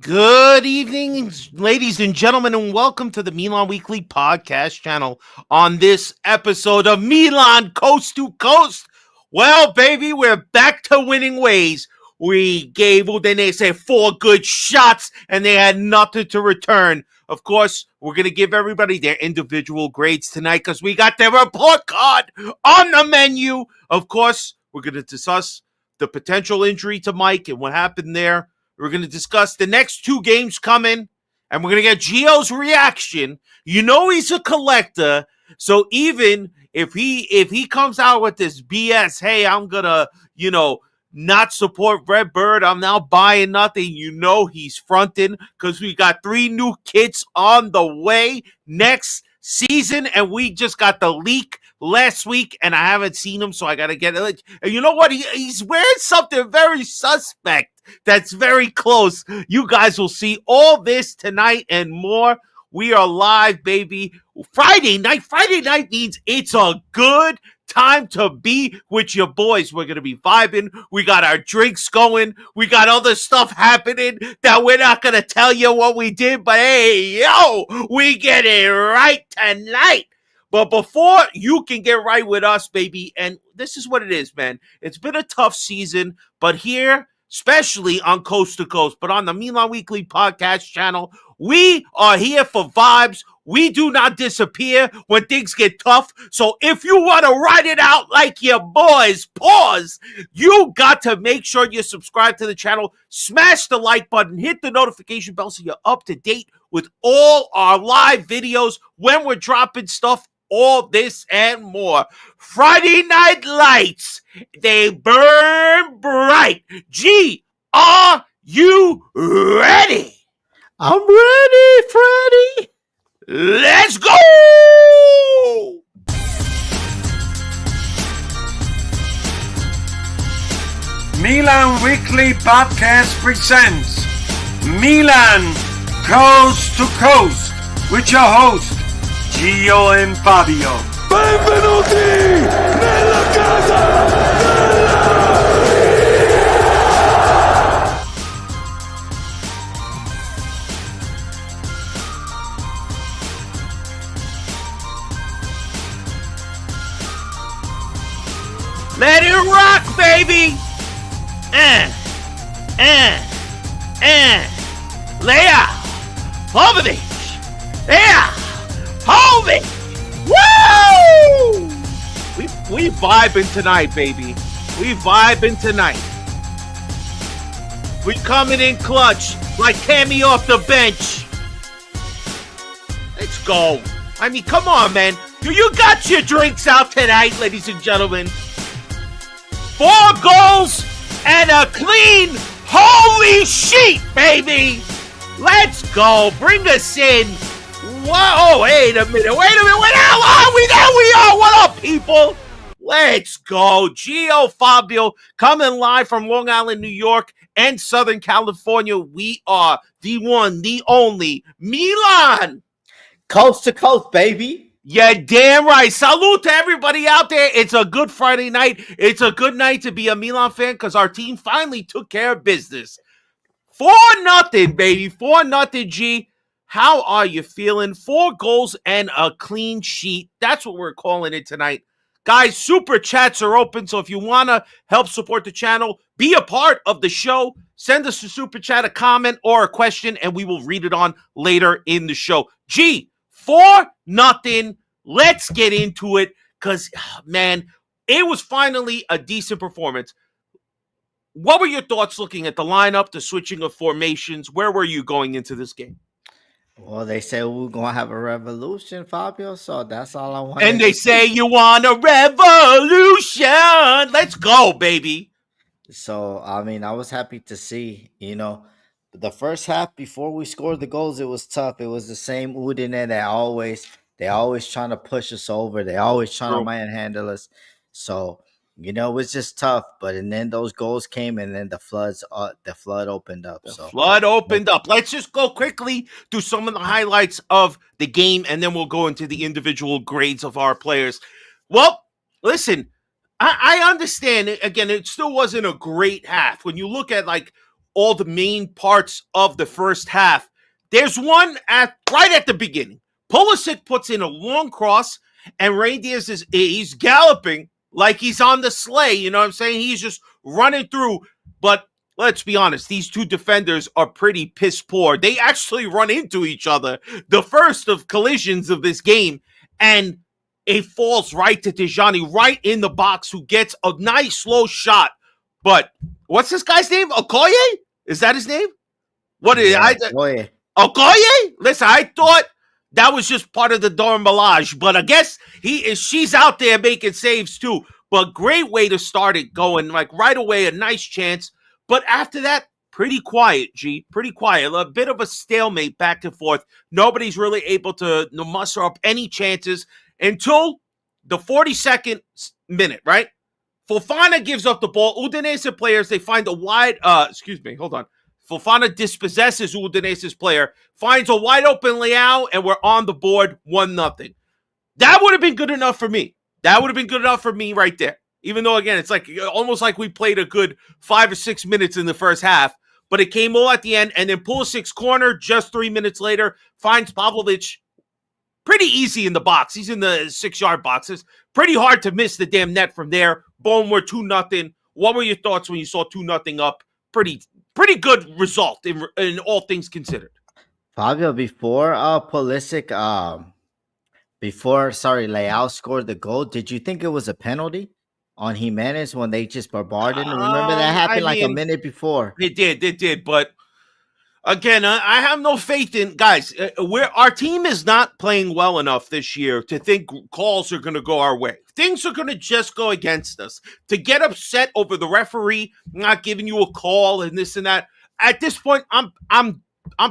Good evening, ladies and gentlemen, and welcome to the Milan Weekly Podcast channel. On this episode of Milan Coast to Coast, well, baby, we're back to winning ways. We gave Udinese 4 good shots, and they had nothing to return. Of course, we're going to give everybody their individual grades tonight because we got their report card on the menu. Of course, we're going to discuss the potential injury to Mike and what happened there. We're going to discuss the next 2 games coming, and we're going to get Gio's reaction. You know he's a collector, so even if he comes out with this BS, hey, I'm going to, not support Redbird, I'm now buying nothing, he's fronting because we got 3 new kits on the way next season, and we just got the leak last week, and I haven't seen him, so I got to get it. And you know what? He's wearing something very suspect. That's very close. You guys will see all this tonight and more. We are live, baby. Friday night. Friday night means it's a good time to be with your boys. We're going to be vibing. We got our drinks going. We got other stuff happening that we're not going to tell you what we did. But hey, we get it right tonight. But before you can get right with us, baby, and this is what it is, man. It's been a tough season, but here, especially on Coast to Coast, but on the Milan Weekly Podcast channel, we are here for vibes. We do not disappear when things get tough. So if you want to ride it out like your boys, you got to make sure you subscribe to the channel, smash the like button, hit the notification bell so you're up to date with all our live videos when we're dropping stuff. All this and more. Friday Night Lights, they burn bright. G, are you ready? I'm ready, Freddy. Let's go! Milan Weekly Podcast presents Milan Coast to Coast with your host, Gio and Fabio. Benvenuti nella casa Let it rock, baby! Leia! Popovic! Yeah! Hovey! Woo! We vibing tonight, baby. We vibing tonight. We coming in clutch like Tammy off the bench. Let's go. I mean, come on, man. You got your drinks out tonight, ladies and gentlemen. 4 goals and a clean holy sheet, baby. Let's go. Bring us in. Whoa, wait a minute. How are we? There we are. What up, people? Let's go. Gio, Fabio, coming live from Long Island, New York, and Southern California. We are the one, the only Milan. Coast to Coast, baby. Yeah, damn right. Salute to everybody out there. It's a good Friday night. It's a good night to be a Milan fan because our team finally took care of business. 4-0, baby. 4-0, G. How are you feeling? 4 goals and a clean sheet. That's what we're calling it tonight. Guys, super chats are open, so if you want to help support the channel, be a part of the show, send us a super chat, a comment, or a question, and we will read it on later in the show. G, 4-0. Let's get into it because, man, it was finally a decent performance. What were your thoughts looking at the lineup, the switching of formations? Where were you going into this game? Well, they say we're gonna have a revolution, Fabio. So that's all I want. And they say you want a revolution. Let's go, baby. So I mean, I was happy to see. The first half before we scored the goals, it was tough. It was the same Udine that they always trying to push us over. They always trying to manhandle us. So it was just tough. And then those goals came, and then the flood opened up. Flood opened up. Let's just go quickly through some of the highlights of the game, and then we'll go into the individual grades of our players. Well, listen, I understand. Again, it still wasn't a great half. When you look at, like, all the main parts of the first half. There's one right at the beginning. Pulisic puts in a long cross, and Reindeers he's galloping like he's on the sleigh. You know what I'm saying? He's just running through. But let's be honest, these two defenders are pretty piss poor. They actually run into each other. The first of collisions of this game, and it falls right to Tijani, right in the box, who gets a nice slow shot. But what's this guy's name? Okoye? Is that his name? What is Yeah, I boy. Okoye? Listen, I thought that was just part of the Dorm Balage, but I guess she's out there making saves too. But great way to start it going, like right away, a nice chance. But after that, pretty quiet, G. Pretty quiet. A bit of a stalemate back and forth. Nobody's really able to muster up any chances until the 42nd minute, right? Fofana gives up the ball. Udinese players, they find a wide, hold on. Fofana dispossesses Udinese's player, finds a wide open Leao, and we're on the board 1-0. That would have been good enough for me. That would have been good enough for me right there. Even though, again, it's like almost like we played a good 5 or 6 minutes in the first half, but it came all at the end, and then Pulisic's corner just 3 minutes later finds Pavlovic pretty easy in the box. He's in the 6-yard boxes. Pretty hard to miss the damn net from there. Boom, we're 2-0. What were your thoughts when you saw 2-0 up? Pretty good result in all things considered. Fabio, before Pulisic, Leao scored the goal, did you think it was a penalty on Jimenez when they just bombarded him? Remember that I happened like a mean, minute before. it did, but again, I have no faith in guys. Our team is not playing well enough this year to think calls are going to go our way. Things are going to just go against us. To get upset over the referee not giving you a call and this and that. At this point, I'm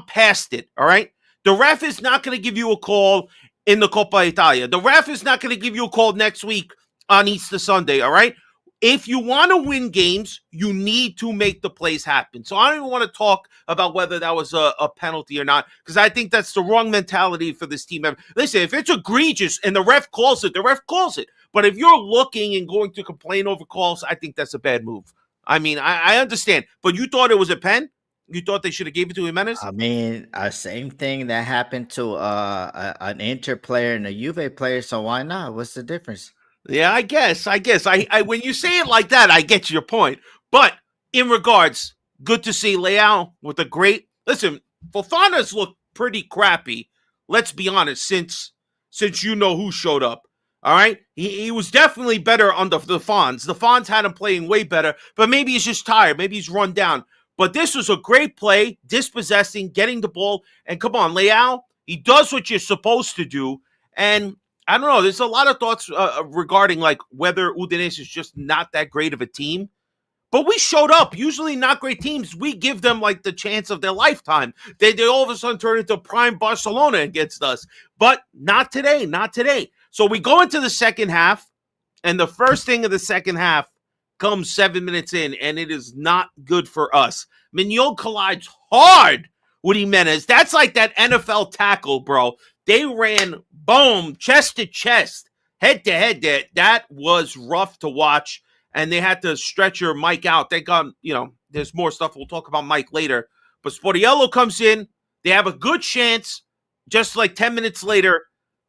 past it. All right, the ref is not going to give you a call in the Coppa Italia. The ref is not going to give you a call next week on Easter Sunday. All right. If you want to win games, you need to make the plays happen. So I don't even want to talk about whether that was a penalty or not, because I think that's the wrong mentality for this team. Listen, if it's egregious and the ref calls it, the ref calls it. But if you're looking and going to complain over calls, I think that's a bad move. I mean, I understand. But you thought it was a pen? You thought they should have gave it to Jimenez? I mean, same thing that happened to an Inter player and a Juve player. So why not? What's the difference? Yeah, I guess. I when you say it like that, I get your point. But in regards, good to see Leao with a great listen. Fofana's looked pretty crappy. Let's be honest. Since you know who showed up, all right, he was definitely better on the Fons. The Fons had him playing way better, but maybe he's just tired. Maybe he's run down. But this was a great play, dispossessing, getting the ball, and come on, Leao. He does what you're supposed to do, and I don't know. There's a lot of thoughts regarding like whether Udinese is just not that great of a team. But we showed up. Usually not great teams, we give them like the chance of their lifetime. They all of a sudden turn into prime Barcelona against us. But not today, not today. So we go into the second half, and the first thing of the second half comes 7 minutes in, and it is not good for us. Mignon collides hard with Jimenez. That's like that NFL tackle, bro. They ran, boom, chest to chest, head to head. That was rough to watch, and they had to stretch your Mike out. Thank God, there's more stuff. We'll talk about Mike later. But Sportiello comes in. They have a good chance. Just like 10 minutes later,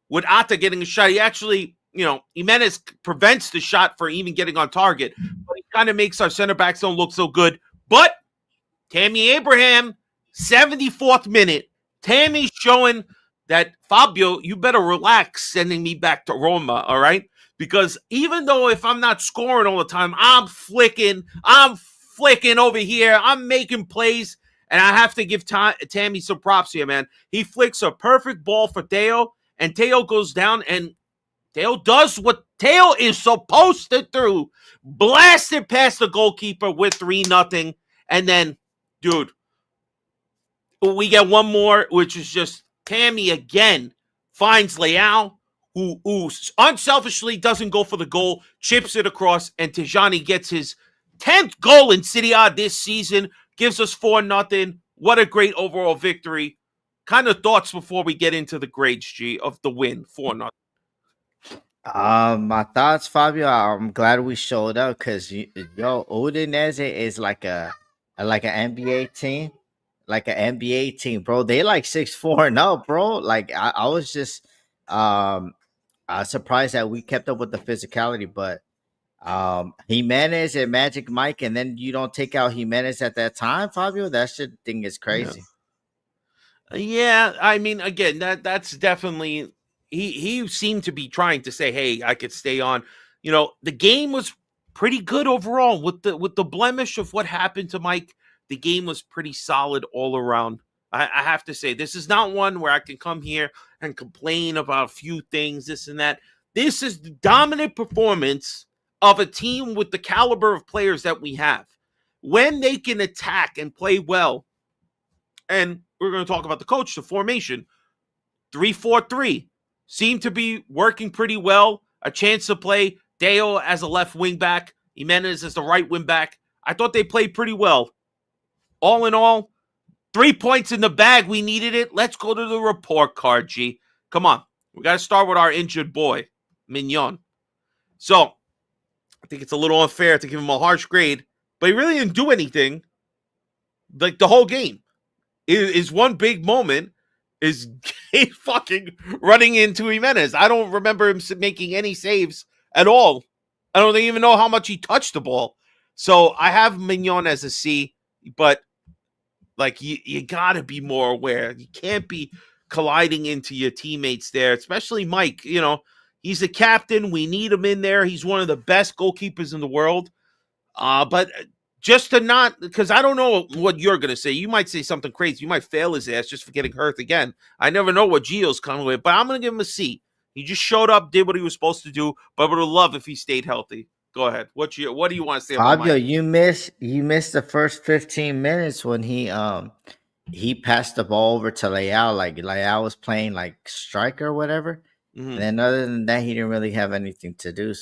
with Atta getting a shot, he actually, Jimenez prevents the shot for even getting on target. But he kind of makes our center backs don't look so good. But Tammy Abraham, 74th minute. Tammy's showing that, Fabio, you better relax sending me back to Roma, all right? Because even though if I'm not scoring all the time, I'm flicking over here. I'm making plays, and I have to give Tammy some props here, man. He flicks a perfect ball for Theo, and Theo goes down, and Theo does what Theo is supposed to do. Blasted past the goalkeeper with 3-0. And then, dude, we get one more, which is just Tammy again finds Leao, who unselfishly doesn't go for the goal, chips it across, and Tijani gets his 10th goal in Serie A this season, gives us 4-0. What a great overall victory. Kind of thoughts before we get into the grades, G, of the win, 4-0. My thoughts, Fabio. I'm glad we showed up because Udinese is like a like an NBA team, like an NBA team, bro. They like 6-4-0, bro. Like I was just um surprised that we kept up with the physicality, but Jimenez and Magic Mike, and then you don't take out Jimenez at that time, Fabio. That shit thing is Yeah. crazy. Yeah, I mean, again, that's definitely he seemed to be trying to say, "Hey, I could stay on." The game was pretty good overall with the blemish of what happened to Mike. The game was pretty solid all around. I have to say, this is not one where I can come here and complain about a few things, this and that. This is the dominant performance of a team with the caliber of players that we have. When they can attack and play well, and we're going to talk about the coach, the formation. 3-4-3 seemed to be working pretty well. A chance to play Deo as a left wing back, Jimenez as the right wing back. I thought they played pretty well. All in all, 3 points in the bag. We needed it. Let's go to the report card, G. Come on. We got to start with our injured boy, Mignon. So, I think it's a little unfair to give him a harsh grade, but he really didn't do anything like the whole game. Is one big moment is fucking running into Jimenez. I don't remember him making any saves at all. I don't even know how much he touched the ball. So I have Mignon as a C, but like you gotta be more aware. You can't be colliding into your teammates there, especially Mike. He's a captain. We need him in there. He's one of the best goalkeepers in the world. But just to not, because I don't know what you're going to say. You might say something crazy. You might fail his ass just for getting hurt again. I never know what Gio's coming with, but I'm going to give him a C. He just showed up, did what he was supposed to do, but I would have loved if he stayed healthy. Go ahead. What do you want to say about Fabio, Mike? you missed the first 15 minutes when he passed the ball over to Leao. Like Leao was playing like striker or whatever. Mm-hmm. And then other than that, he didn't really have anything to do.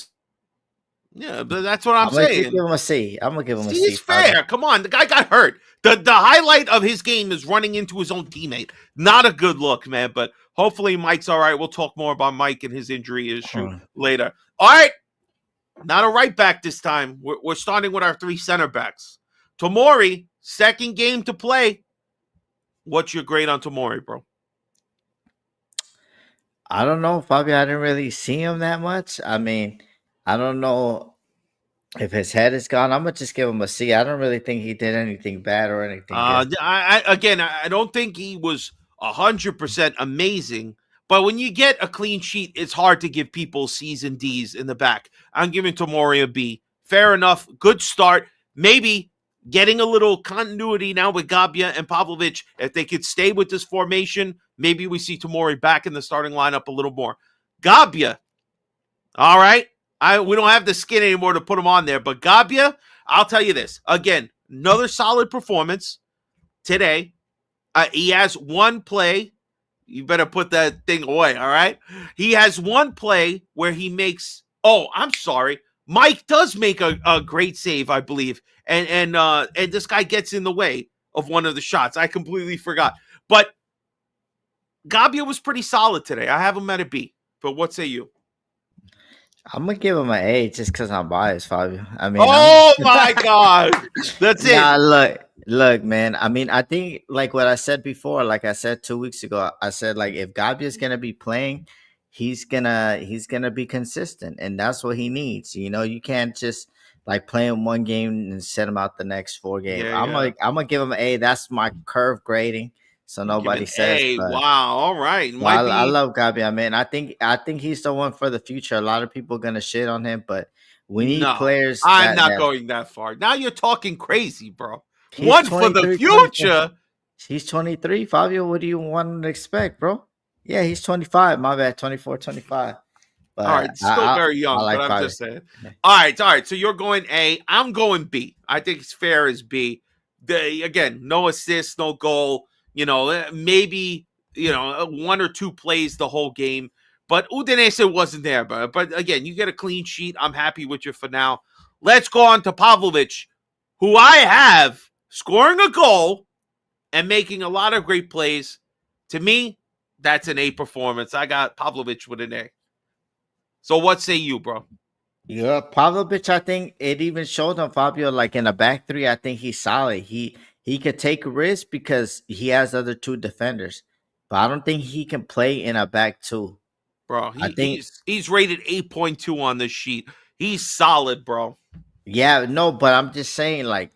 Yeah, but that's what I'm I'm gonna saying. give him a C. I'm gonna give him a C. He's fair. Come on, the guy got hurt. The highlight of his game is running into his own teammate. Not a good look, man. But hopefully Mike's all right. We'll talk more about Mike and his injury issue later. All right, not a right back this time. We're starting with our 3 center backs. Tomori, second game to play. What's your grade on Tomori, bro? I don't know, Fabio. I didn't really see him that much. I mean, I don't know if his head is gone. I'm gonna just give him a C. I don't really think he did anything bad or anything good. I don't think he was 100% amazing, but when you get a clean sheet, it's hard to give people C's and D's in the back. I'm giving Tomori a B. Fair enough. Good start. Maybe getting a little continuity now with Gabia and Pavlovic. If they could stay with this formation, maybe we see Tomori back in the starting lineup a little more. Gabia, all right. We don't have the skin anymore to put him on there, but Gabia, I'll tell you this. Again, another solid performance today. He has one play. You better put that thing away, all right? He has one play where he makes... Oh, I'm sorry. Mike does make a great save, I believe. And this guy gets in the way of one of the shots. I completely forgot. But Gabia was pretty solid today. I have him at a B. But what say you? I'm gonna give him an A just because I'm biased, Fabio. I mean, oh my God, that's it. Nah, look, man. I mean, I think like what I said before, like I said 2 weeks ago, I said like if Gabia's gonna be playing, he's gonna be consistent, and that's what he needs. You can't just like play him one game and set him out the next 4 games. I'm gonna give him an A. That's my curve grading. So nobody says. Hey, wow, all right. I love Gabia, man. I think he's the one for the future. A lot of people are gonna shit on him, but we need players. I'm not going that far. Now you're talking crazy, bro. He's One for the future. He's 23, Fabio. What do you want to expect, bro? Yeah, he's 25. My bad, 24, 25. But all right, still very young, but I'm just saying. All right. So you're going A. I'm going B. I think it's fair as B. Again, no assist, no goal. Maybe, 1 or 2 plays the whole game. But Udinese wasn't there. But again, you get a clean sheet. I'm happy with you for now. Let's go on to Pavlovic, who I have scoring a goal and making a lot of great plays. To me, that's an A performance. I got Pavlovic with an A. So what say you, bro? Yeah, Pavlovich, I think it even showed on Fabio like in a back three. I think he's solid. He could take risks because he has other two defenders, but I don't think he can play in a back two. Bro. I think He's rated 8.2 on this sheet. He's solid, bro. yeah, no, but I'm just saying like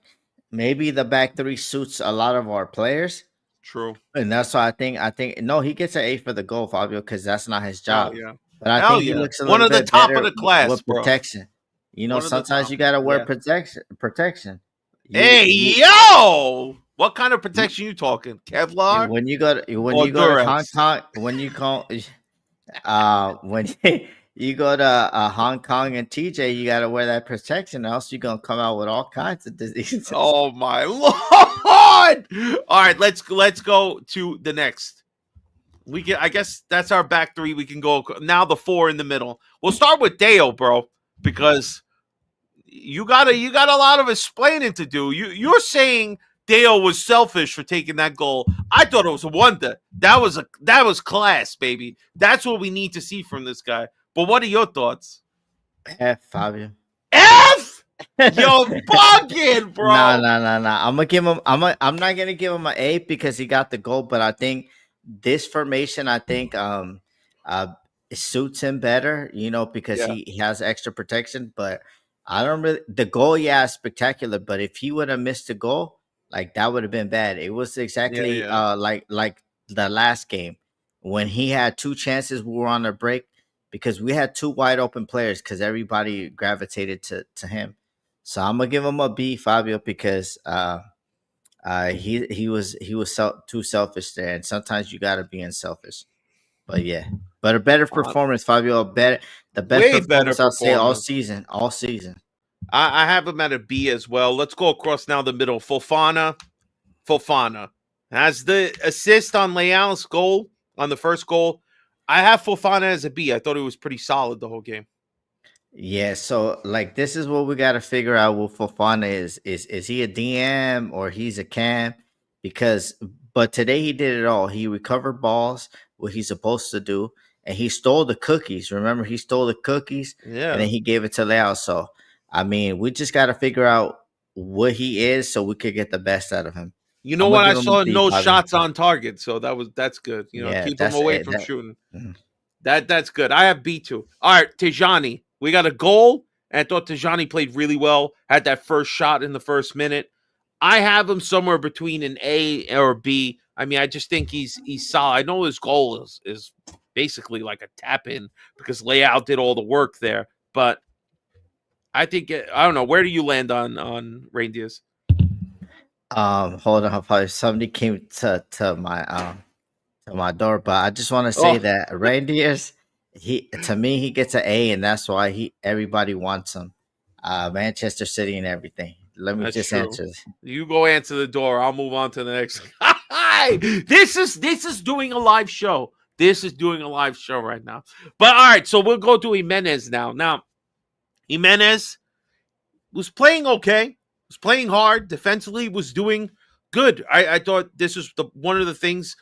maybe the back three suits a lot of our players, True. and that's why I think no, he gets an A for the goal, Fabio, because that's not his Hell job. yeah. But I Hell think he yeah. looks a One little of the bit top of better the class, with bro. protection. You know, One of the sometimes top. you gotta wear Yeah. protection. Protection. Hey, You yo! What kind of you protection you talking? Kevlar when or you go to Hong Durex? Kong, when you go to Hong Kong and TJ, you gotta wear that protection, or else you're gonna come out with all kinds of diseases. Oh my lord! All right, let's go to the next. We can, I guess that's our back three. We can go now the four in the middle. We'll start with Dale, bro, because you got a lot of explaining to do. You're saying Dale was selfish for taking that goal. I thought it was a wonder. That was class, baby. That's what we need to see from this guy. But what are your thoughts? Fabio. F, you're bugging, No, bro. no, no, no. I'm gonna give him. I'm not gonna give him an A because he got the goal, but I think this formation, I think, uh, it suits him better. You know, because Yeah, he has extra protection. But I don't really the goal. Yeah, is spectacular. But if he would have missed the goal, like that would have been bad. It was yeah, exactly yeah. like the last game when he had two chances. We were on a break because we had two wide open players because everybody gravitated to him. So I'm gonna give him a B, Fabio, because he was too selfish there, and sometimes you gotta be unselfish. But yeah, but a better Uh, performance, Fabio. The best Way better performance I'll say all performance. season, all season. I have him at a B as well. Let's go across now the middle. Fofana has the assist on Leal's goal on the first goal. I have Fofana as a B. I thought he was pretty solid the whole game. Yeah, so like this is what we got to figure out what Fofana is he a DM or he's a cam? Because but today he did it all. He recovered balls, what he's supposed to do, and he stole the cookies. Remember, he stole the cookies and Yeah. then he gave it to Leo. So I mean, we just got to figure out what he is so we could get the best out of him. You know I'm gonna what? I give him a saw B, no Fabio. shots on target, so that's good. Yeah, Keep him that's away it. from shooting. Mhm. That's good. I have B2. All right, Tejani. We got a goal, and I thought Tejani played really well. Had that first shot in the first minute. I have him somewhere between an A or B. I mean, I just think he's solid. I know his goal is basically like a tap in because Layout did all the work there, but I think I don't know. Where do you land on Reindeers? Hold on, Fabio. Somebody came to my door. But I just want to say Oh, that reindeers, he to me he gets an A, and that's why he everybody wants him. Manchester City and everything. Let me that's just true. answer this. You go answer the door. I'll move on to the next. Hi, this is doing a live show. This is doing a live show right now. But all right, so we'll go to Jimenez now. Now, Jimenez was playing okay, was playing hard, defensively was doing good. I thought this was one of the things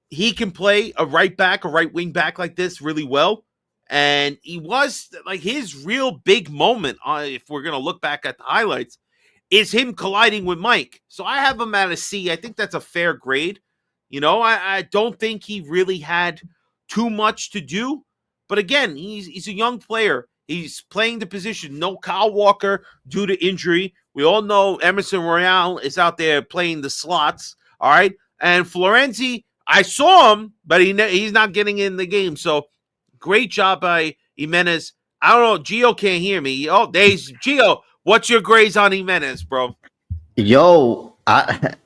he can play a right back, a right wing back like this really well. And he was like his real big moment, if we're going to look back at the highlights, is him colliding with Mike. So I have him at a C. I think that's a fair grade. I don't think he really had too much to do. But again, he's a young player. He's playing the position. No Kyle Walker due to injury. We all know Emerson Royale is out there playing the slots. All right. And Florenzi, I saw him, but he's not getting in the game. So great job by Jimenez. I don't know. Gio can't hear me. Oh, there's Gio. What's your grades on Jimenez, bro? Yo,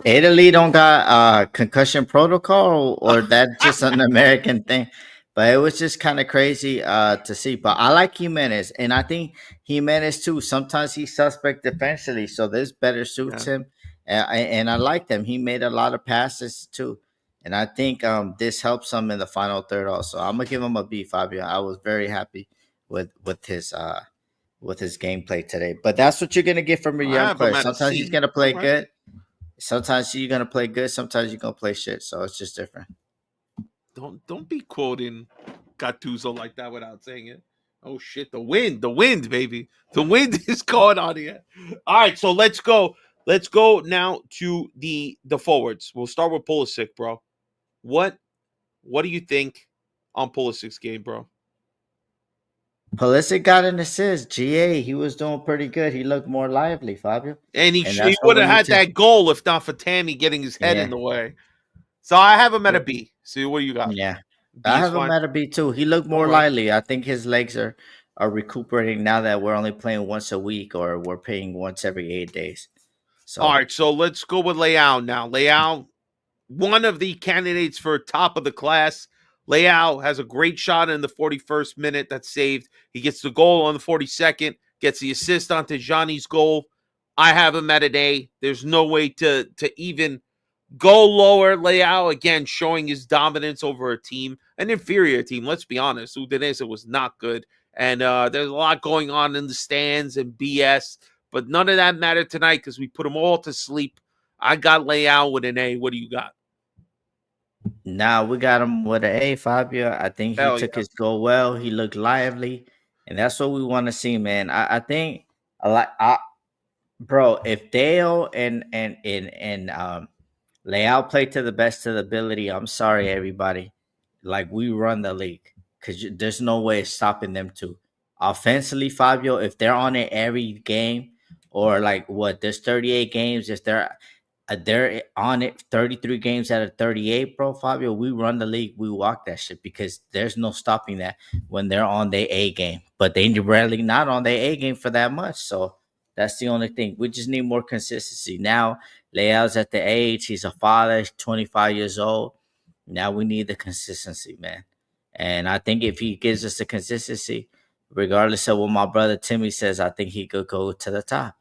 Italy don't got concussion protocol, or that just an American thing. But it was just kind of crazy to see. But I like Jimenez, and I think Jimenez too. Sometimes he's suspect defensively, so this better suits Yeah. him. And I like him. He made a lot of passes too, and I think this helps him in the final third. Also, I'm gonna give him a B, Fabio. I was very happy with his gameplay today. But that's what you're gonna get from a I young have him player. at a Sometimes he's C. gonna All play right. good. Sometimes you're gonna play good. Sometimes you're gonna play shit. So it's just different. Don't be quoting Gattuso like that without saying it. Oh shit, the wind, baby. The wind is going on here. All right, so let's go. Let's go now to the forwards. We'll start with Pulisic, bro. What what do you think on Pulisic's game, bro? Pulisic got an assist. GA, he was doing pretty good. He looked more lively, Fabio. And And he that's what would we have need had to. that goal if not for Tammy getting his head in Yeah, the way. So I have him at a B. See what do you got? yeah. I B is have him fine. at a B too. He looked more Okay. lively. I think his legs are recuperating now that we're only playing once a week or we're playing once every 8 days. All So right, so let's go with Leao now. Leao, one of the candidates for top of the class. Leao has a great shot in the 41st minute that's saved. He gets the goal on the 42nd, gets the assist onto Johnny's goal. I have him at an A. There's no way to even go lower. Leao again showing his dominance over a team, an inferior team. Let's be honest, Udinese was not good, and there's a lot going on in the stands and BS. But none of that mattered tonight because we put them all to sleep. I got Leao with an A. What do you got? now we got him with an A, Fabio. I think he Hell took yeah. his goal well. He looked lively, and that's what we want to see, man. I think a lot, bro. If Dale and Leao play to the best of the ability, I'm sorry, everybody. Like we run the league because there's no way of stopping them too. Offensively, Fabio, if they're on it every game, or like what, there's 38 games. If they're on it 33 games out of 38, bro, Fabio, we run the league. We walk that shit because there's no stopping that when they're on their A game. But they rarely not on their A game for that much. So that's the only thing. We just need more consistency. Now, Leao's at the age, he's a father, he's 25 years old. Now we need the consistency, man. And I think if he gives us the consistency, regardless of what my brother Timmy says, I think he could go to the top.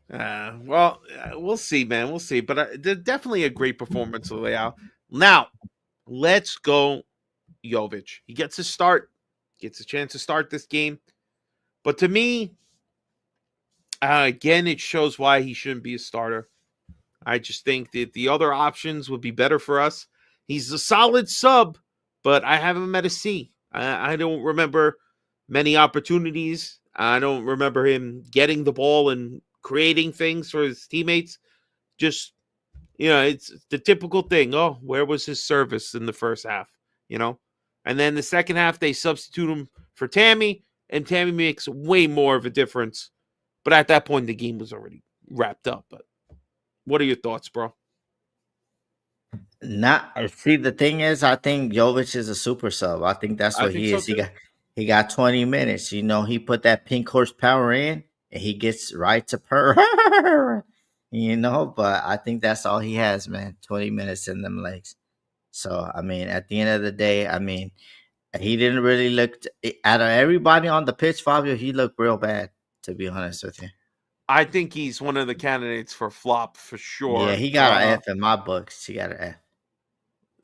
We'll see, man. We'll see. But definitely a great performance of Leao. Now, let's go Jovic. He gets a start, gets a chance to start this game. But to me, again, it shows why he shouldn't be a starter. I just think that the other options would be better for us. He's a solid sub, but I have him at a C. I don't remember many opportunities. I don't remember him getting the ball and creating things for his teammates. Just, it's the typical thing. Oh, where was his service in the first half? You know? And then the second half, they substitute him for Tammy, and Tammy makes way more of a difference. But at that point, the game was already wrapped up. But what are your thoughts, bro? Not see the thing is, I think Jovic is a super sub. I think that's I what think he so is. too. He got 20 minutes. He put that pink horsepower in and he gets right to per. But I think that's all he has, man. 20 minutes in them legs. So I mean, at the end of the day, I mean, he didn't really look out of everybody on the pitch, Fabio, he looked real bad, to be honest with you. I think he's one of the candidates for flop for Yeah, sure. he got an F in my books. He got an F.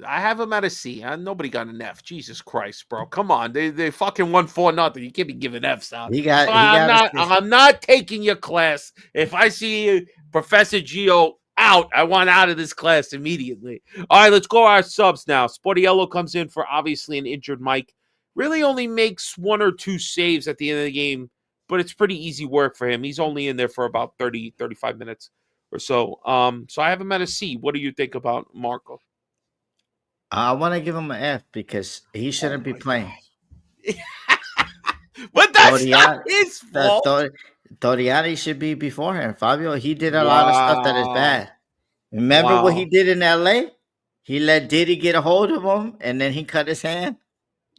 I have him at a C. Nobody got an F. Jesus Christ, bro. Come on. They fucking won 4-0. You can't be giving Fs out. So He got a I'm not taking your class. If I see Professor Geo out, I want out of this class immediately. All right, let's go our subs now. Sportiello comes in for obviously an injured Mike. Really only makes one or two saves at the end of the game, but it's pretty easy work for him. He's only in there for about 35 minutes or so. So I have him at a C. What do you think about Marco? I want to give him an F because he Oh shouldn't be my playing. god. But that's not Toriani, his the fault. Toriani should be before him. Fabio, he did a lot of stuff that is Wow. bad. Remember what he Wow. did in LA? He let Diddy get a hold of him and then he cut his hand.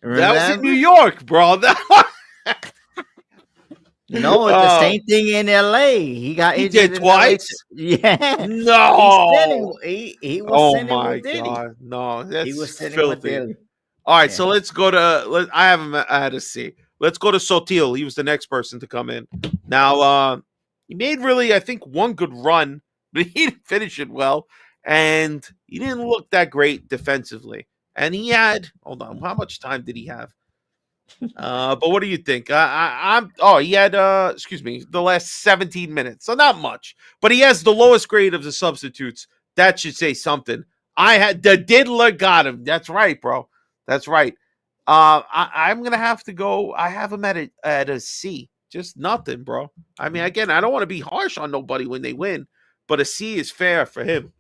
That was in New Remember? York, bro. No, it's the Oh, same thing in LA. He got he injured did in LA. twice? Yeah. No. He was Oh sitting my with Diddy. god. No, He that's was sitting with filthy. Diddy. All right, so Yeah. let's go to I have him at a C. Let's go to Sotil. He was the next person to come in. Now, he made really, I think, one good run, but he didn't finish it well, and he didn't look that great defensively. And he had, hold on, how much time did he have? But what do you think? He had excuse me, the last 17 minutes. So not much. But he has the lowest grade of the substitutes. That should say something. I had the diddler got him. That's right, bro. That's right. I'm gonna have to go. I have him at a C. Just nothing, bro. I mean, again, I don't want to be harsh on nobody when they win, but a C is fair for him.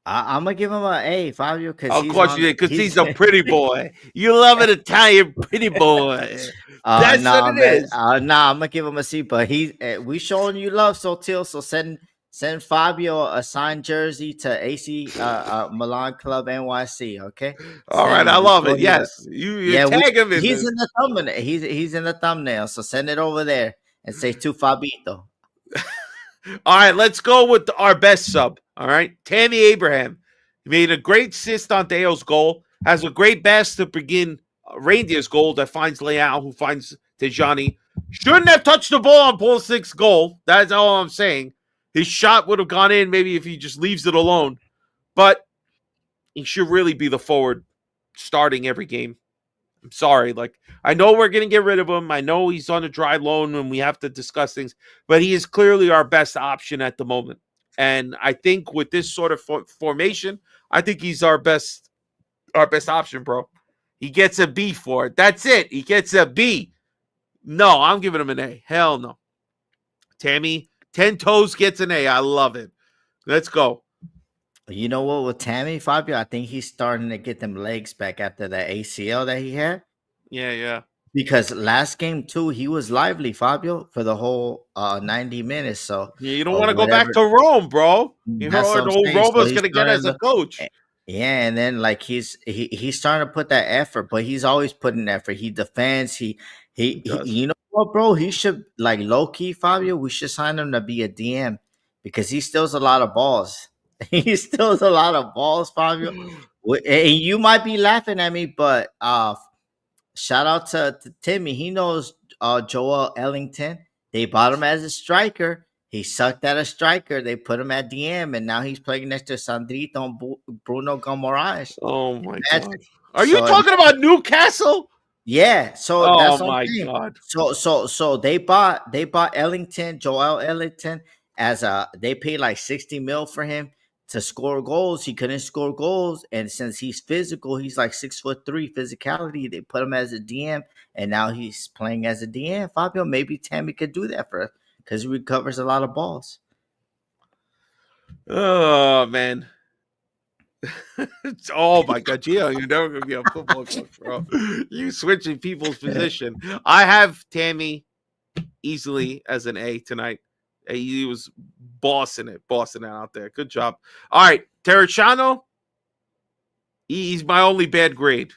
I'm gonna give him an A, Fabio, because Of he's course you on. did, because He's he's a pretty boy. You love an Italian pretty boy. That's what nah, it man. is. Nah, I'm gonna give him a C. But we showing you love, so Till. So send Fabio a signed jersey to AC Milan Club NYC. Okay, All right, send I him. We love it. showing you love. Yes, you Yeah, tag him in he's this. in the thumbnail. He's in the thumbnail. So send it over there and say to Fabito. All right, let's go with our best sub. All right, Tammy Abraham. He made a great assist on Deo's goal. Has a great pass to begin Reindeer's goal that finds Leao, who finds Tejani. Shouldn't have touched the ball on Pulisic's goal. That's all I'm saying. His shot would have gone in maybe if he just leaves it alone. But he should really be the forward starting every game. I'm sorry. Like, I know we're going to get rid of him. I know he's on a dry loan and we have to discuss things, but he is clearly our best option at the moment. And I think with this sort of formation, I think he's our best option, bro. He gets a B for it. That's it. He gets a B. No, I'm giving him an A. Hell no. Tammy, 10 toes gets an A. I love it. Let's go. You know what with Tammy Fabio? I think he's starting to get them legs back after that ACL that he had. Yeah. Because last game too, he was lively, Fabio, for the whole 90 minutes. So Yeah, you don't or want to go back whatever. to Rome, bro. You That's what heard I'm who saying. So Roma's he's going to get starting as a to coach. yeah, and then like he's starting to put that effort, but he's always putting effort. He defends. He Does. you know what, bro? He should like low key, Fabio. We should sign him to be a DM because he steals a lot of balls. He steals a lot of balls, Fabio. And you might be laughing at me, but shout out to Timmy. He knows Joel Ellington. They bought him as a striker. He sucked at a striker. They put him at DM, and now he's playing next to Sandrito and Bruno Gomoraes. Oh my Imagine. god. Are you So talking about Newcastle? yeah, so Oh that's what I'm my saying. god. So they bought Ellington, Joel Ellington, as a they paid like 60 mil for him to score goals. He couldn't score goals, and since he's physical, he's like 6'3" physicality. They put him as a DM, and now he's playing as a DM. Fabio, maybe Tammy could do that for us because he recovers a lot of balls. Oh man. Oh my god, Gio, you're never gonna be a football coach, bro. You switching people's position. I have Tammy easily as an A tonight. He was bossing it out there. Good job. All right, Terracciano. He's my only bad grade.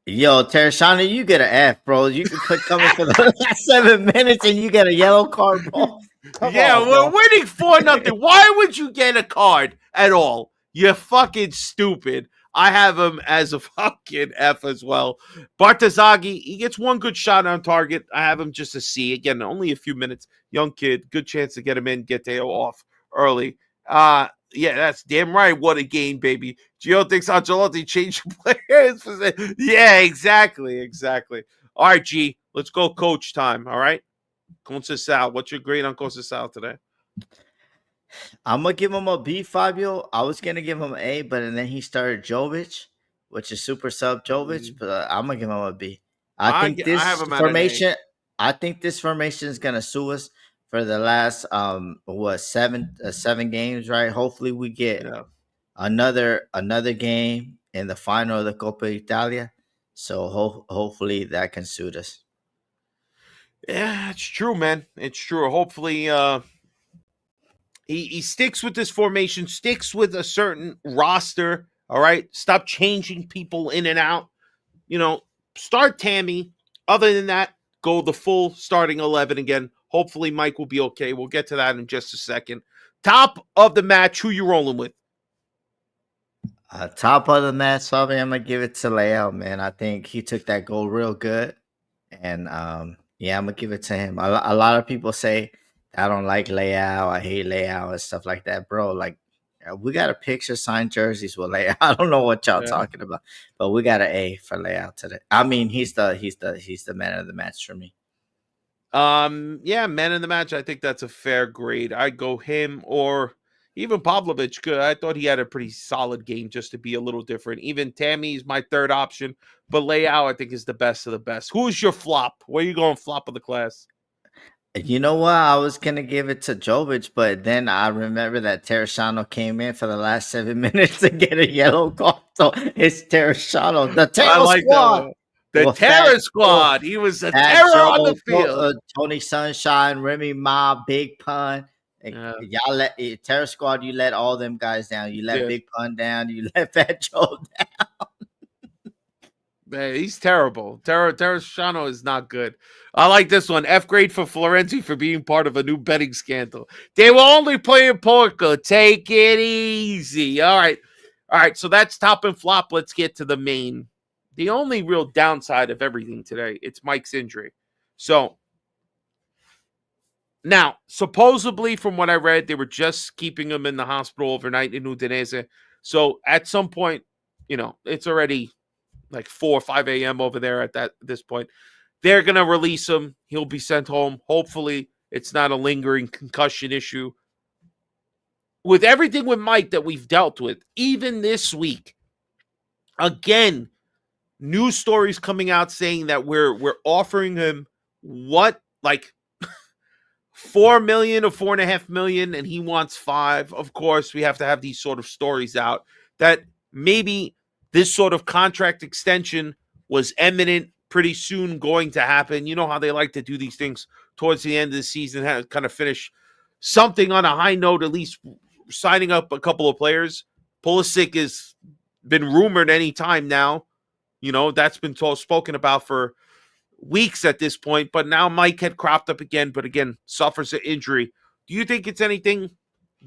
Yo, Tereshana, you get an F, bro. You can quit coming for the last 7 minutes and you get a yellow card, bro. Come Yeah, on, we're bro. winning 4-0. Why would you get a card at all? You're fucking stupid. I have him as a fucking F as well. Bartazagi, he gets one good shot on target. I have him just a C. Again, only a few minutes. Young kid, good chance to get him in, get Deo off early. Yeah, that's damn right. What a game, baby. Gio thinks Ancelotti changed players. Yeah, exactly. All right, G, let's go coach time, all right? Conceição, what's your grade on Conceição today? I'm gonna give him a B, Fabio. I was gonna give him an A, but then he started Jovic, which is super sub Jovic, but I'm gonna give him a B. I think I have this him at an A. formation, I think this formation is gonna sue us for the last seven games, right? Hopefully we get Yeah. another game in the final of the Coppa Italia. So hopefully that can suit us. Yeah, it's true, man. It's true. Hopefully, he sticks with this formation, sticks with a certain roster. All right, stop changing people in and out. You know, start Tammy. Other than that, go the full starting 11 again. Hopefully, Mike will be okay. We'll get to that in just a second. Top of the match. Who you rolling with? Top of the match, Fabi, I'm gonna give it to Leao, man. I think he took that goal real good, and yeah, I'm gonna give it to him. A lot of people say I don't like Leao, I hate Leao and stuff like that, bro. Like we got a picture signed jerseys with Leao. I don't know what y'all Yeah. talking about, but we got an A for Leao today. I mean, he's the man of the match for me. Yeah, man in the match. I think that's a fair grade. I'd go him or Even Pavlovich, good. I thought he had a pretty solid game just to be a little different. Even Tammy's my third option, but Leao I think is the best of the best. Who's your flop? Where you going flop of the class? You know what? I was gonna give it to Jovic, but then I remember that Terrashano came in for the last 7 minutes to get a yellow card. So it's Terrashano, the I Terror like that Squad. one. The With Fat Terror Joe, Squad. He was a Fat terror on the Joe, field. Tony Sunshine, Remy Ma, Big Pun. Yeah, Y'all let Terror Squad. You let all them guys down. You let yeah. Big Pun down. You let Fat Joe down. Man, he's terrible. Terrashano is not good. I like this one. F grade for Florenzi for being part of a new betting scandal. They will only play in Portugal. Take it easy. All right. All right. So that's top and flop. Let's get to the main. The only real downside of everything today, it's Mike's injury. So now, supposedly, from what I read, they were just keeping him in the hospital overnight in Udinese. So at some point, it's already like 4 or 5 a.m. over there at this point. They're going to release him. He'll be sent home. Hopefully, it's not a lingering concussion issue. With everything with Mike that we've dealt with, even this week, again, news stories coming out saying that we're offering him what, like 4 million or 4.5 million, and he wants 5. Of course, we have to have these sort of stories out that maybe this sort of contract extension was imminent, pretty soon going to happen. You know how they like to do these things towards the end of the season, kind of finish something on a high note, at least signing up a couple of players. Pulisic has been rumored any time now. That's been spoken about for weeks at this point, but now Mike had cropped up again, but again, suffers an injury. Do you think it's anything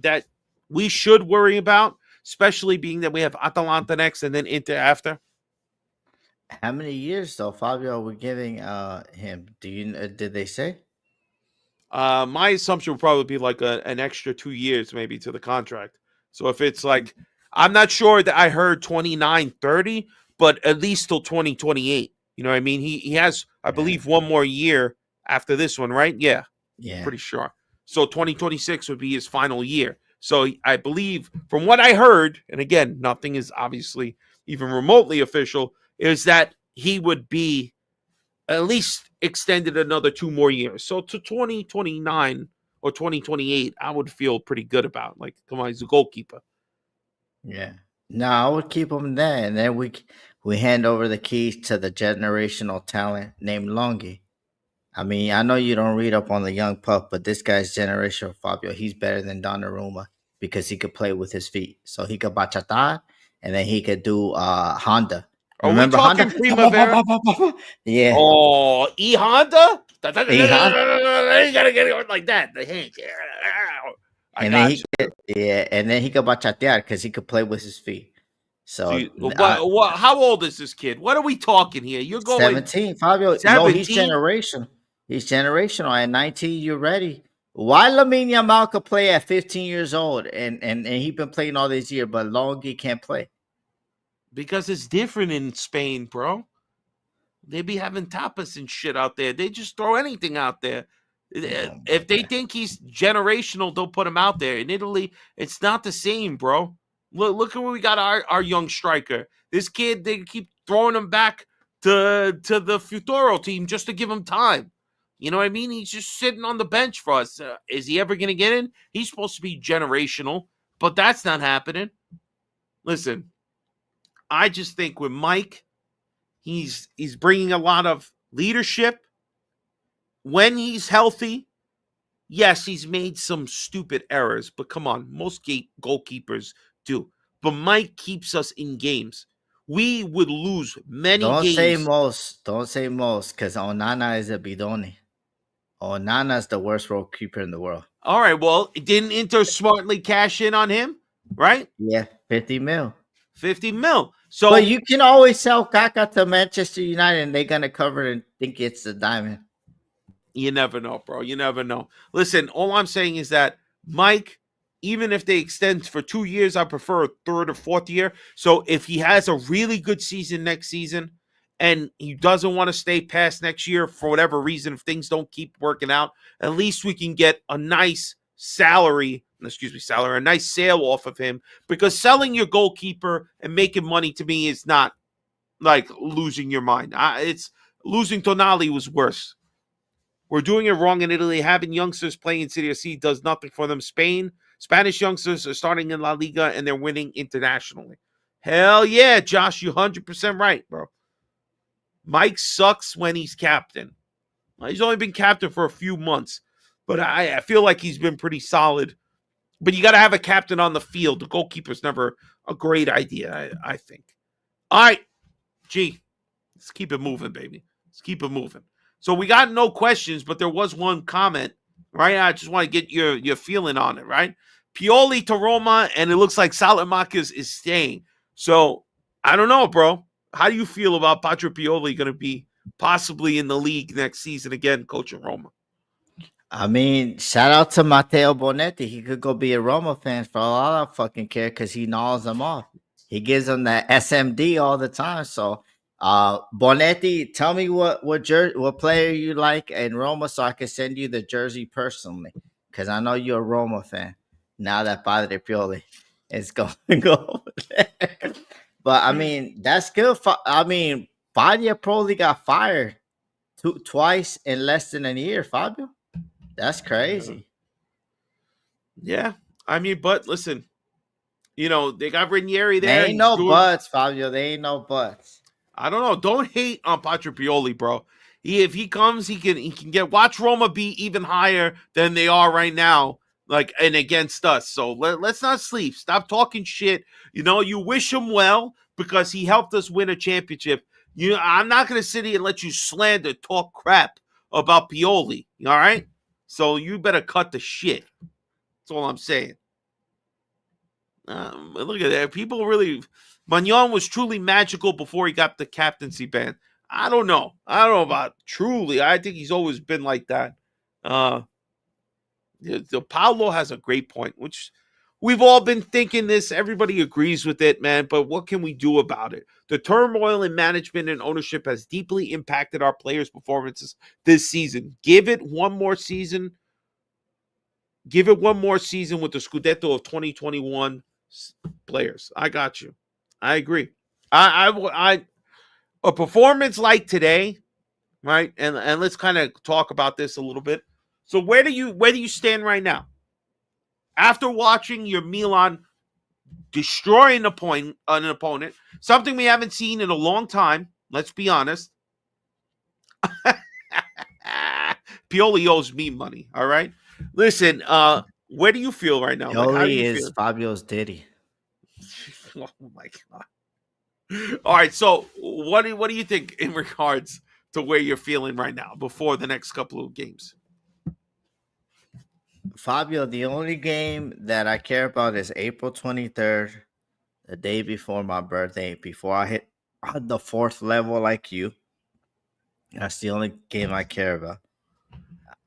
that we should worry about, especially being that we have Atalanta next and then Inter after? How many years though, Fabio? Are we giving him? Did they say? My assumption would probably be like an extra 2 years maybe to the contract. So if it's like, I'm not sure that I heard 29, 30, but at least till 2028. You know what I mean? He has, I believe, one more year after this one, right? Yeah. Pretty sure. So 2026 would be his final year. So I believe, from what I heard, and again, nothing is obviously even remotely official, is that he would be at least extended another 2 more years. So to 2029 or 2028, I would feel pretty good about. Like, come on, he's a goalkeeper. Yeah. No, I would keep him there, and then we hand over the keys to the generational talent named Longi. I mean, I know you don't read up on the young pup, but this guy's generational, Fabio. He's better than Donnarumma because he could play with his feet. So he could bachata, and then he could do Honda. Are Remember we talking Honda? Primavera? Yeah. Oh, Honda? He Honda. You gotta get it like that. The hands. I And got then you. and then he could bachatear because he could play with his feet. So How old is this kid? What are we talking here? You're going 17, Fabio. No, 17? he's generational. He's generational. At 19, you're ready. Why Lamine Yamal could play at 15 years old and he been playing all this year, but Longi can't play? Because it's different in Spain, bro. They be having tapas and shit out there. They just throw anything out there. If they think he's generational, they'll put him out there. In Italy, it's not the same, bro. Look at where we got our young striker. This kid, they keep throwing him back to the Futuro team just to give him time. You know what I mean? He's just sitting on the bench for us. Is he ever going to get in? He's supposed to be generational, but that's not happening. Listen, I just think with Mike, he's bringing a lot of leadership. When he's healthy, yes, he's made some stupid errors, but come on, most goalkeepers do. But Mike keeps us in games. We would lose many games. Don't say most, because Onana is a bidoni. Onana is the worst goalkeeper in the world. All right, well, didn't Inter smartly cash in on him, right? Yeah, 50 mil. 50 mil. So, but you can always sell Kaka to Manchester United, and they're gonna cover it and think it's a diamond. You never know, bro. You never know. Listen, all I'm saying is that Mike, even if they extend for 2 years, I prefer a third or fourth year. So if he has a really good season next season and he doesn't want to stay past next year for whatever reason, if things don't keep working out, at least we can get a nice salary, a nice sale off of him, because selling your goalkeeper and making money to me is not like losing your mind. It's losing Tonali was worse. We're doing it wrong in Italy. Having youngsters playing in Serie C does nothing for them. Spanish youngsters are starting in La Liga and they're winning internationally. Hell yeah, Josh, you 100% right, bro. Mike sucks when he's captain. He's only been captain for a few months, but I feel like he's been pretty solid. But you got to have a captain on the field. The goalkeeper's never a great idea, I think. All right, G, let's keep it moving, baby. Let's keep it moving. So we got no questions, but there was one comment, right? I just want to get your feeling on it, right? Pioli to Roma, and it looks like Salamakis is staying. So I don't know, bro. How do you feel about Patro Pioli going to be possibly in the league next season again, coaching Roma? I mean, shout out to Matteo Bonetti. He could go be a Roma fan for all I fucking care because he gnaws them off. He gives them that SMD all the time. So, Bonetti, tell me what player you like in Roma so I can send you the jersey personally because I know you're a Roma fan. Now that Padre Pioli is going to go over there. But, I mean, that's good. I mean, Badia probably got fired twice in less than a year, Fabio. That's crazy. Yeah. I mean, but listen, they got Ranieri there. They ain't no buts, Fabio. They ain't no buts. I don't know. Don't hate on Patro Pioli, bro. If he comes, he can watch Roma be even higher than they are right now, and against us. So let's not sleep. Stop talking shit. You wish him well because he helped us win a championship. I'm not going to sit here and let you talk crap about Pioli. All right? So you better cut the shit. That's all I'm saying. Look at that. People really... Magnon was truly magical before he got the captaincy ban. I don't know about truly. I think he's always been like that. Paulo has a great point, which we've all been thinking this. Everybody agrees with it, man. But what can we do about it? The turmoil in management and ownership has deeply impacted our players' performances this season. Give it one more season. Give it one more season with the Scudetto of 2021 players. I got you. I agree. A performance like today, right? And let's kind of talk about this a little bit. So where do you stand right now? After watching your Milan destroy an opponent, something we haven't seen in a long time, let's be honest. Pioli owes me money, all right? Listen, where do you feel right now? Pioli is Fabio's Diddy. Oh my god! All right, so what do you think in regards to where you're feeling right now before the next couple of games? Fabio, the only game that I care about is April 23rd, the day before my birthday, before I hit the 4th level like you. That's the only game I care about.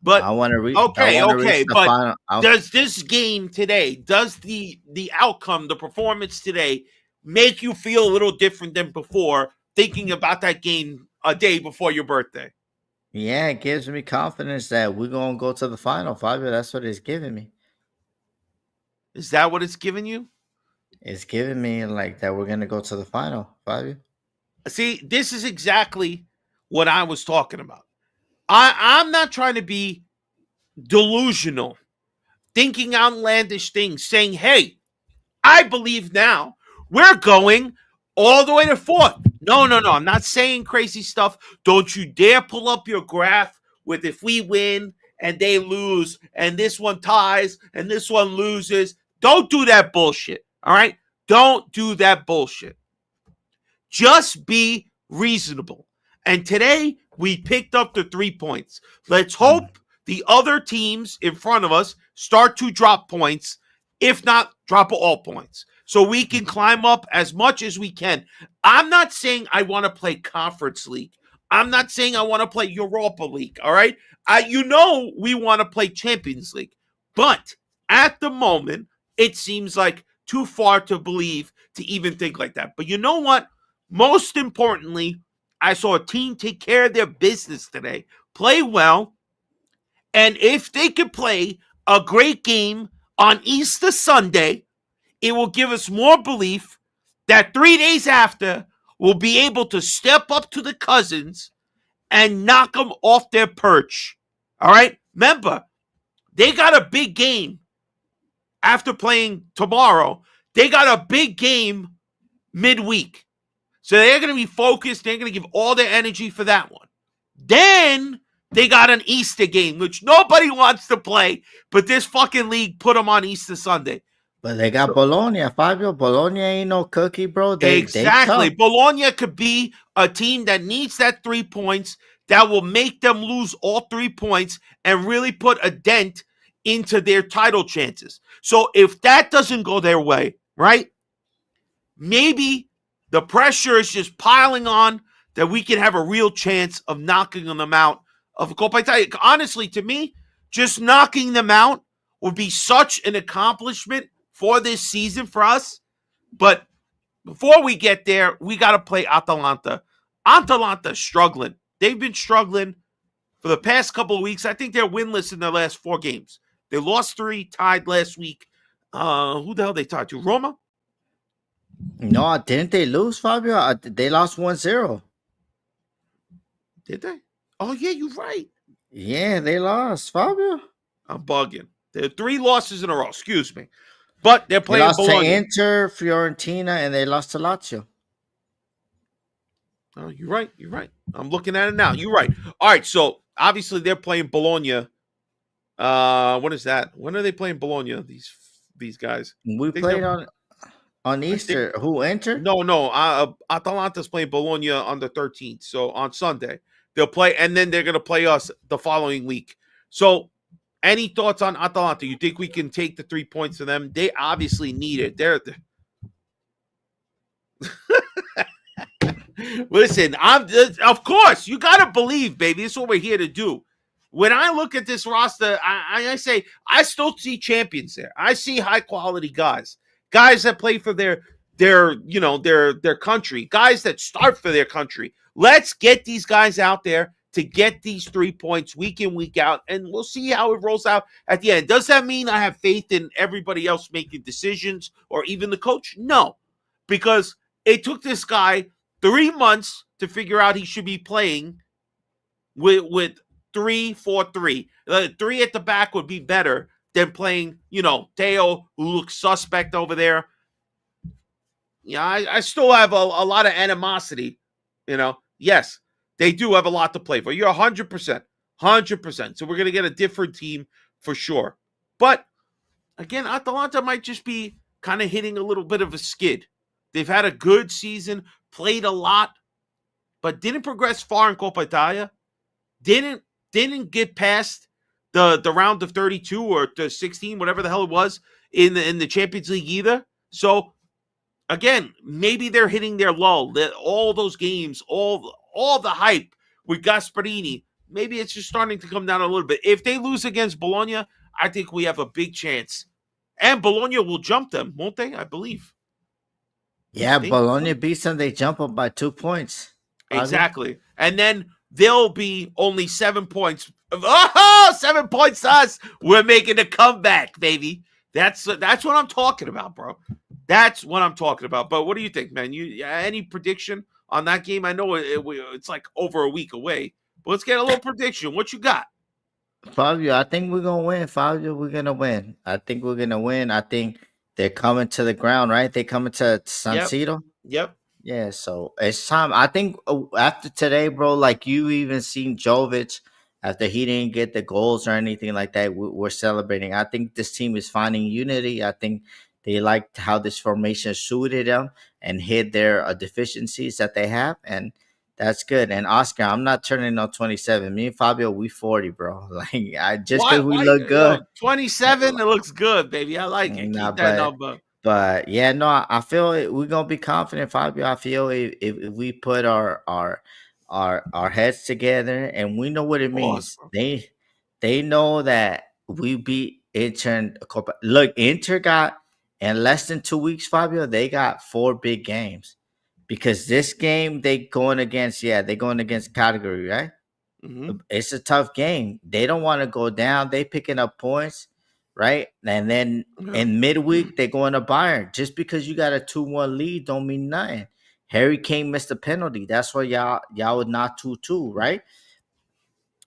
But I want to reach. Okay. But final. Does this game today, does the outcome, the performance today, make you feel a little different than before? Thinking about that game a day before your birthday. Yeah, it gives me confidence that we're gonna go to the final, Fabio. That's what it's giving me. Is that what it's giving you? It's giving me like that we're gonna go to the final, Fabio. See, this is exactly what I was talking about. I'm not trying to be delusional, thinking outlandish things, saying, hey, I believe now we're going all the way to 4th. No. I'm not saying crazy stuff. Don't you dare pull up your graph with if we win and they lose and this one ties and this one loses. Don't do that bullshit, all right? Don't do that bullshit. Just be reasonable. And today, we picked up the 3 points. Let's hope the other teams in front of us start to drop points, if not drop all points, so we can climb up as much as we can. I'm not saying I want to play Conference League. I'm not saying I want to play Europa League, all right? We want to play Champions League. But at the moment, it seems like too far to believe to even think like that. But you know what? Most importantly, I saw a team take care of their business today, play well, and if they could play a great game on Easter Sunday. It will give us more belief that 3 days after we'll be able to step up to the Cousins and knock them off their perch. All right? Remember, they got a big game after playing tomorrow. They got a big game midweek. So they're going to be focused. They're going to give all their energy for that one. Then they got an Easter game, which nobody wants to play, but this fucking league put them on Easter Sunday. But they got Bologna, Fabio. Bologna ain't no cookie, bro. They Exactly. tough. Bologna could be a team that needs that 3 points that will make them lose all 3 points and really put a dent into their title chances. So if that doesn't go their way, right, maybe the pressure is just piling on that we can have a real chance of knocking them out of Coppa Italia. Honestly, to me, just knocking them out would be such an accomplishment for this season for us. But before we get there, we got to play Atalanta. Atalanta's struggling. They've been struggling for the past couple of weeks. I think they're winless in their last 4 games. They lost 3, tied last week. Who the hell they tied to? Roma? No, didn't they lose, Fabio? They lost 1-0. Did they? Oh, yeah, you're right. Yeah, they lost, Fabio. I'm bugging. There are 3 losses in a row. Excuse me. But they're They playing lost to Bologna. Inter, Fiorentina, and they lost to Lazio. Oh, you're right. You're right. I'm looking at it now. You're right. All right. So obviously they're playing Bologna. What is that? When are they playing Bologna? These guys. We played on Easter. Who entered? No. Atalanta's playing Bologna on the 13th. So on Sunday they'll play, and then they're gonna play us the following week. So, any thoughts on Atalanta? You think we can take the 3 points to them? They obviously need it. They're Listen, of course you gotta believe, baby. This is what we're here to do. When I look at this roster, I say I still see champions there. I see high quality guys that play for their country, guys that start for their country. Let's get these guys out there to get these 3 points week in, week out, and we'll see how it rolls out at the end. Does that mean I have faith in everybody else making decisions or even the coach? No, because it took this guy 3 months to figure out he should be playing with 3-4-3. 3 at the back would be better than playing, Teo, who looks suspect over there. Yeah, I still have a lot of animosity. Yes, they do have a lot to play for. You're 100%. 100%. So we're going to get a different team for sure. But, again, Atalanta might just be kind of hitting a little bit of a skid. They've had a good season, played a lot, but didn't progress far in Coppa Italia. Didn't get past the round of 32 or the 16, whatever the hell it was, in the Champions League either. So, again, maybe they're hitting their lull. All those games, all the hype with Gasparini, maybe it's just starting to come down a little bit. If they lose against Bologna, I think we have a big chance. And Bologna will jump them, won't they? I believe. Yeah, Bologna beats them. They jump up by 2 points. Exactly. And then they'll be only 7 points. Oh, 7 points to us. We're making a comeback, baby. That's what I'm talking about, bro. That's what I'm talking about. But what do you think, man? You any prediction on that game? I know it's like over a week away, but let's get a little prediction. What you got? Fabio, I think we're gonna win. Fabio, we're gonna win. I think we're gonna win. I think they're coming to the ground, right? They coming to San Siro. Yep. Yeah, so it's time. I think after today, bro, like you even seen Jovic after he didn't get the goals or anything like that, we're celebrating. I think this team is finding unity. I think they liked how this formation suited them and hid their deficiencies that they have, and that's good. And Oscar, I'm not turning on 27. Me and Fabio, we 40, bro. Like just because we look good. 27, it looks good, baby. I like it. Nah, Keep that number. But yeah, no, I feel we're gonna be confident, Fabio. I feel if we put our heads together and we know what it means. They know that we beat Inter. Look, Inter got in less than 2 weeks, Fabio. They got 4 big games because this game they're going against category, right? Mm-hmm. It's a tough game. They don't want to go down. They picking up points. right? And then Yeah. in midweek they go into Bayern. Just because you got a 2-1 lead don't mean nothing. Harry Kane missed a penalty. That's why y'all would not 2-2, right?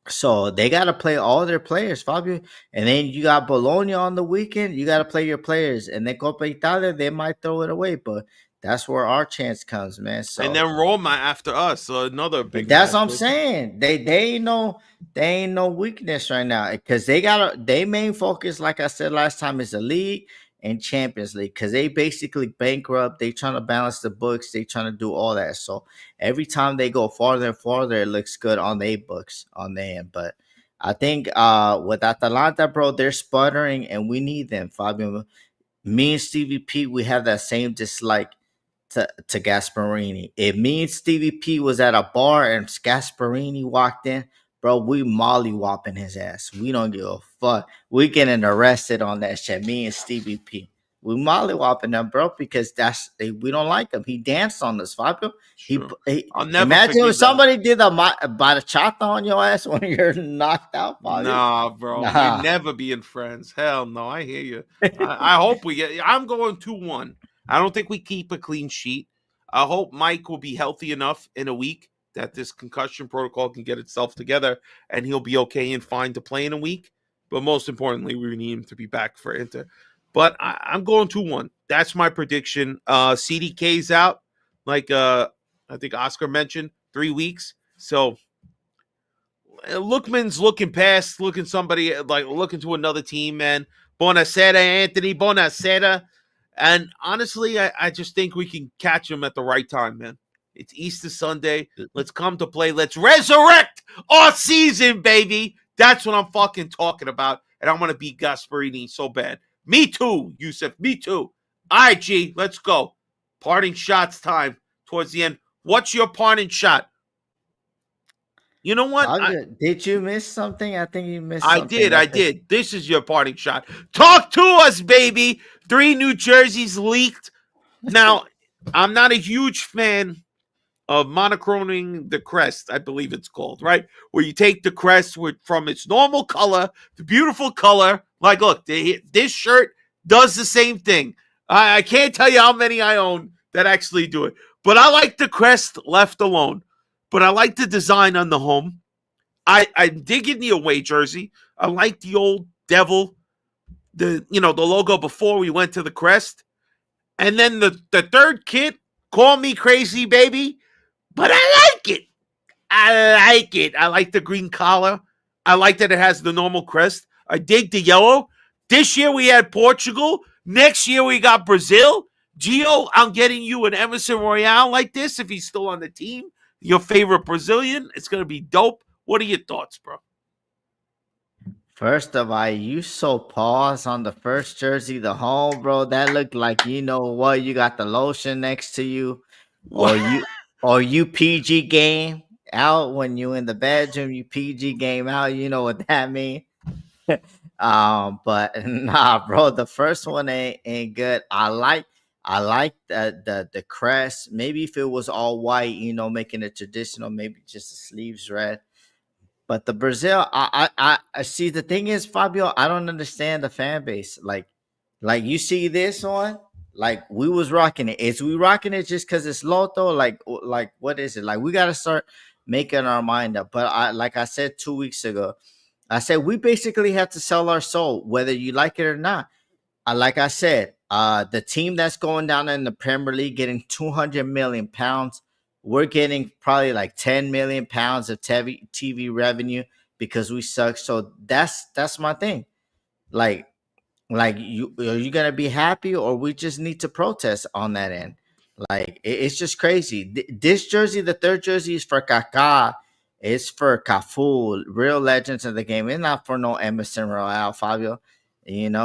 So they got to play all their players, Fabio. And then you got Bologna on the weekend. You got to play your players. And then Copa Italia, they might throw it away, but that's where our chance comes, man. And So then Roma after us, so another and big that's match. what I'm saying. They ain't no weakness right now because they main focus, like I said last time, is the league and Champions League because they basically bankrupt. They trying to balance the books. They trying to do all that. So every time they go farther and farther, it looks good on their books on their end. But I think with Atalanta, bro, they're sputtering and we need them. Fabio, me and Stevie P, we have that same dislike to Gasparini. If me and Stevie P was at a bar and Gasparini walked in, bro, we mollywopping his ass. We don't give a fuck. We getting arrested on that shit. Me and Stevie P. We mollywopping him, bro, because we don't like him. He danced on us, Fabio. He, Sure. he I'll never imagine if forgive that. somebody did a bachata on your ass when you're knocked out, Fabio. Nah, bro, we Nah. never being friends. Hell no, I hear you. I hope we get. I'm going 2-1. I don't think we keep a clean sheet. I hope Mike will be healthy enough in a week that this concussion protocol can get itself together and he'll be okay and fine to play in a week. But most importantly, we need him to be back for Inter. But I'm going 2-1. That's my prediction. CDK's out, like I think Oscar mentioned, 3 weeks. So Lookman's looking past, looking somebody like looking to another team, man. Bonacera, Anthony Bonacera. And honestly, I just think we can catch him at the right time, man. It's Easter Sunday. Let's come to play. Let's resurrect our season, baby. That's what I'm fucking talking about. And I'm going to beat Gasparini so bad. Me too, Yusuf. Me too. All right, G, let's go. Parting shots time towards the end. What's your parting shot? You know what? Fabio, did you miss something? I think you missed I something. did. I did. This is your parting shot. Talk to us, baby. 3 New Jerseys leaked. Now, I'm not a huge fan of monochroning the crest, I believe it's called, right? Where you take the crest from its normal color, the beautiful color. Like, look, this shirt does the same thing. I can't tell you how many I own that actually do it. But I like the crest left alone. But I like the design on the home. I'm digging the away jersey. I like the old devil, the logo before we went to the crest. And then the third kit, call me crazy, baby, but I like it. I like it. I like the green collar. I like that it has the normal crest. I dig the yellow. This year we had Portugal. Next year we got Brazil. Gio, I'm getting you an Emerson Royale like this if he's still on the team. Your favorite Brazilian. It's going to be dope. What are your thoughts, bro? First of all, you so pause on the first jersey, the home, bro. That looked like you know what? You got the lotion next to you, or What? you PG game out when you in the bedroom. You PG game out. You know what that mean? But nah, bro. The first one ain't good. I like the crest. Maybe if it was all white, making it traditional. Maybe just the sleeves red. But the Brazil, I see. The thing is, Fabio, I don't understand the fan base. Like you see this one, like we was rocking it. Is we rocking it just because it's Lotto? Like what is it? Like we gotta start making our mind up. But like I said 2 weeks ago, I said we basically have to sell our soul, whether you like it or not. Like I said, the team that's going down in the Premier League getting 200 million pounds. We're getting probably like 10 million pounds of TV revenue because we suck. So that's my thing. Like like you are you gonna be happy or we just need to protest on that end? Like it's just crazy. This jersey, the third jersey, is for Kaká. It's for Cafu, real legends of the game. It's not for no Emerson Royale, Fabio.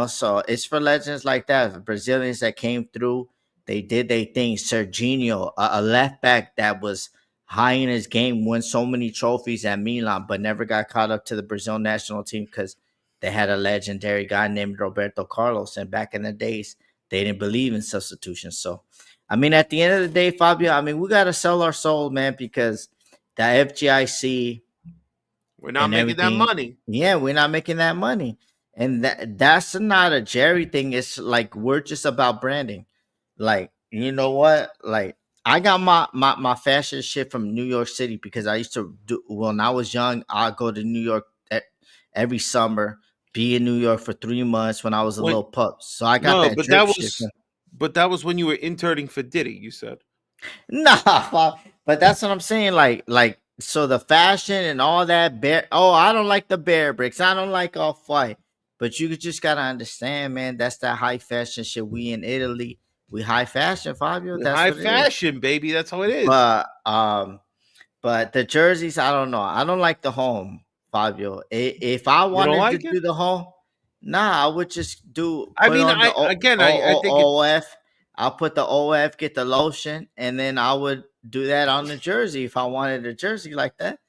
So it's for legends like that. Brazilians that came through, they did their thing. Serginho, a left back that was high in his game, won so many trophies at Milan, but never got caught up to the Brazil national team because they had a legendary guy named Roberto Carlos, and back in the days, they didn't believe in substitution. So, I mean, at the end of the day, Fabio, I mean, we got to sell our soul, man, because the FGIC We're not and making that everything, money. yeah, we're not making that money. and that's not a Jerry thing. It's like we're just about branding. Like, you know what? Like, I got my fashion shit from New York City because I used to do when I was young. I go to New York every summer, be in New York for 3 months when I was a When little pup. So I got no, that but drip shit. that was when you were interning for Diddy. You said Nah, but that's what I'm saying. So the fashion and all that bear. Oh, I don't like the bear bricks. I don't like off white. But you just gotta understand, man. That's that high fashion shit. We in Italy, we high fashion, Fabio. That's high what it is. fashion, baby. That's how it is. But but the jerseys, I don't know. I don't like the home, Fabio. If I You don't wanted to like it? do the home, nah, I would just I put mean, on the I think it's OF. I'll put the OF, get the lotion, and then I would do that on the jersey if I wanted a jersey like that.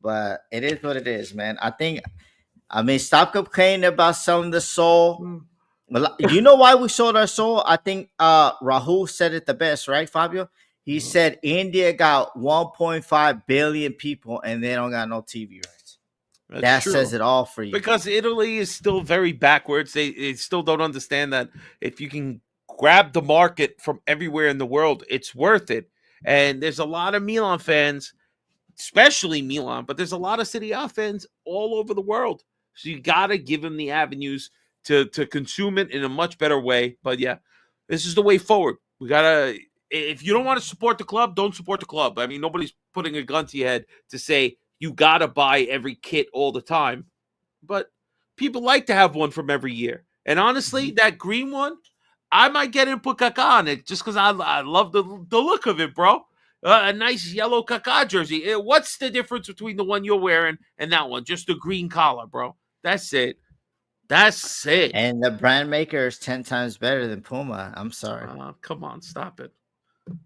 But it is what it is, man. I mean, stop complaining about selling the soul. Well, you know why we sold our soul? I think Rahul said it the best, right, Fabio? He said India got 1.5 billion people and they don't got no TV rights. that's That says true. it all for you. Because Italy is still very backwards. They still don't understand that if you can grab the market from everywhere in the world, it's worth it. And there's a lot of Milan fans, especially Milan, but there's a lot of Serie A fans all over the world. So you got to give them the avenues to consume it in a much better way. But yeah, this is the way forward. We got to, if you don't want to support the club, don't support the club. I mean, nobody's putting a gun to your head to say you got to buy every kit all the time. But people like to have one from every year. And honestly, that green one, I might get in put Kaká on it just because I love the look of it, bro. A nice yellow Kaká jersey. What's the difference between the one you're wearing and that one? Just the green collar, bro. That's it. That's it. And the brand maker is 10 times better than Puma. I'm sorry. Come on, stop it.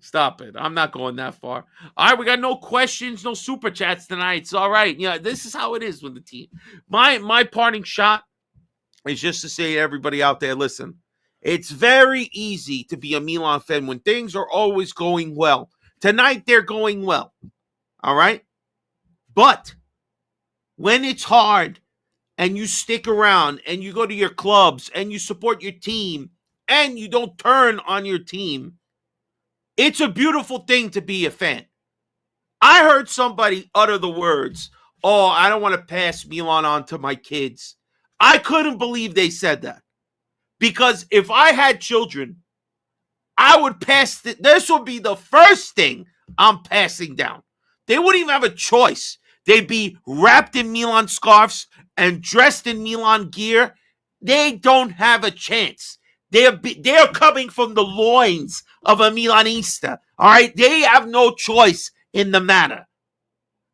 Stop it. I'm not going that far. All right, we got no questions, no super chats tonight. It's all right. Yeah, this is how it is with the team. My parting shot is just to say to everybody out there, listen, it's very easy to be a Milan fan when things are always going well. Tonight, they're going well. All right? But when it's hard and you stick around and you go to your clubs and you support your team and you don't turn on your team, it's a beautiful thing to be a fan. I heard somebody utter the words, "Oh, I don't want to pass Milan on to my kids." I couldn't believe they said that. Because if I had children, I would pass this would be the first thing I'm passing down. They wouldn't even have a choice. They'd be wrapped in Milan scarves and dressed in Milan gear. They don't have a chance. They're coming from the loins of a Milanista. All right, they have no choice in the matter.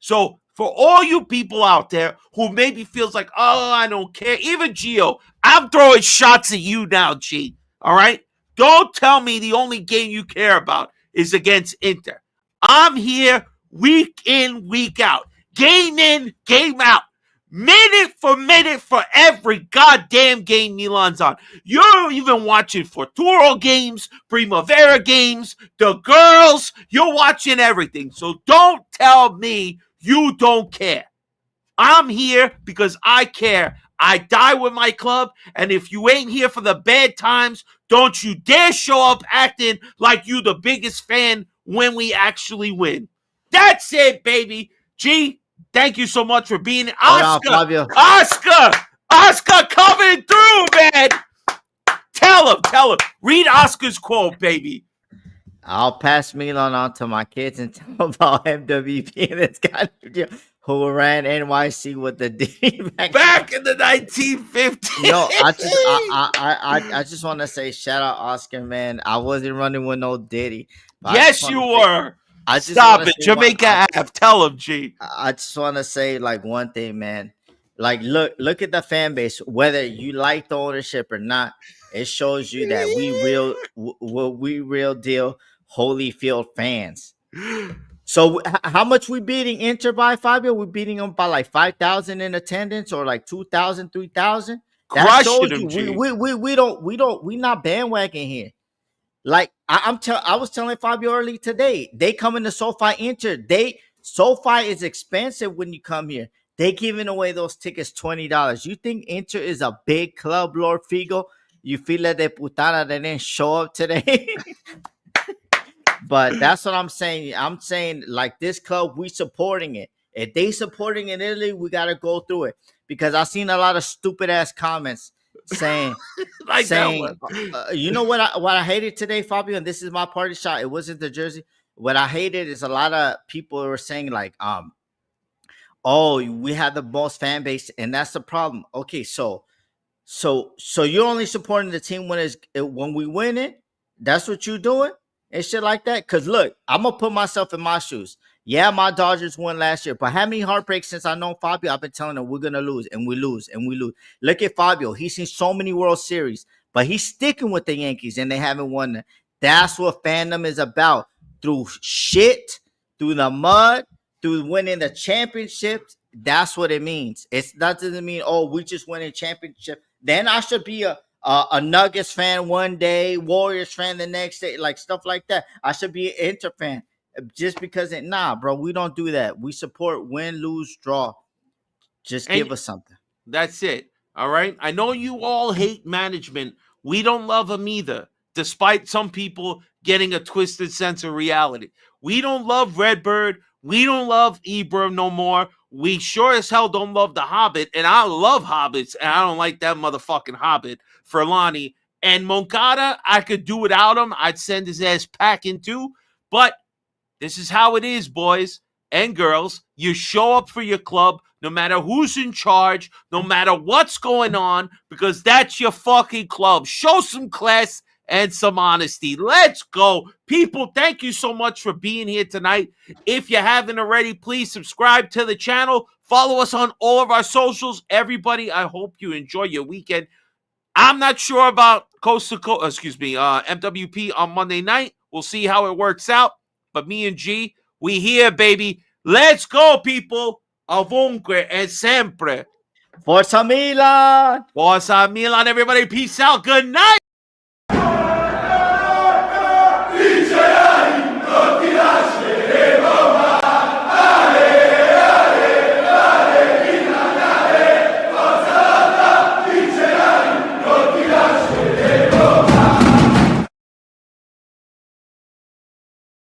So for all you people out there who maybe feels like, oh, I don't care, even Gio, I'm throwing shots at you now, G. All right, don't tell me the only game you care about is against Inter. I'm here week in, week out, game in, game out. Minute for every goddamn game Milan's on. You're even watching Futuro games, Primavera games, the girls. You're watching everything. So don't tell me you don't care. I'm here because I care. I die with my club. And if you ain't here for the bad times, don't you dare show up acting like you the biggest fan when we actually win. That's it, baby. G, thank you so much for being Hold on, Oscar. Fabio. Oscar coming through, man. Tell him. Read Oscar's quote, baby. I'll pass Milan on to my kids and tell them about MWP and this guy who ran NYC with the D back in the 1950s. No, I just want to say shout out Oscar, man. I wasn't running with no Diddy. Yes, you were. I just Stop it, Jamaica Ave. Tell him, G. I just want to say like one thing, man. Like look at the fan base. Whether you like the ownership or not, it shows you that we real deal Holyfield fans. So how much we beating Inter by, Fabio? We're beating them by like 5,000 in attendance or like 2,000, 3,000. That shows you we not bandwagon here. Like I was telling Fabio early today, they come into SoFi Inter. SoFi is expensive when you come here. They giving away those tickets $20. You think Inter is a big club, Lord Figo? You feel like de putada they didn't show up today? But that's what I'm saying. I'm saying like this club, we supporting it. If they supporting in Italy, we gotta go through it because I've seen a lot of stupid ass comments saying Like that one. you know what I hated today, Fabio, and this is my party shot. It wasn't the jersey. What I hated is a lot of people were saying like, oh, we have the most fan base, and that's the problem. Okay, so you're only supporting the team when we win it. That's what you're doing and shit like that. Cause look, I'm gonna put myself in my shoes. Yeah, my Dodgers won last year, but how many heartbreaks since I know Fabio? I've been telling him we're gonna lose, and we lose, and we lose. Look at Fabio; he's seen so many World Series, but he's sticking with the Yankees, and they haven't won. That's what fandom is about. Through shit, through the mud, through winning the championships. That's what it means. That doesn't mean we just win a championship. Then I should be a Nuggets fan one day, Warriors fan the next day, like stuff like that. I should be an Inter fan just because bro, we don't do that. We support win, lose, draw. Just give us something. That's it. All right. I know you all hate management. We don't love them either, despite some people getting a twisted sense of reality. We don't love Redbird. We don't love Ibra no more. We sure as hell don't love the Hobbit, and I love Hobbits, and I don't like that motherfucking Hobbit, Furlani. And Moncada, I could do without him. I'd send his ass packing too. But this is how it is, boys and girls. You show up for your club, no matter who's in charge, no matter what's going on, because that's your fucking club. Show some class and some honesty. Let's go. People, thank you so much for being here tonight. If you haven't already, please subscribe to the channel. Follow us on all of our socials. Everybody, I hope you enjoy your weekend. I'm not sure about MWP on Monday night. We'll see how it works out. But me and G, we here, baby. Let's go, people. Ovunque and sempre. Forza Milan! Forza Milan, everybody. Peace out. Good night.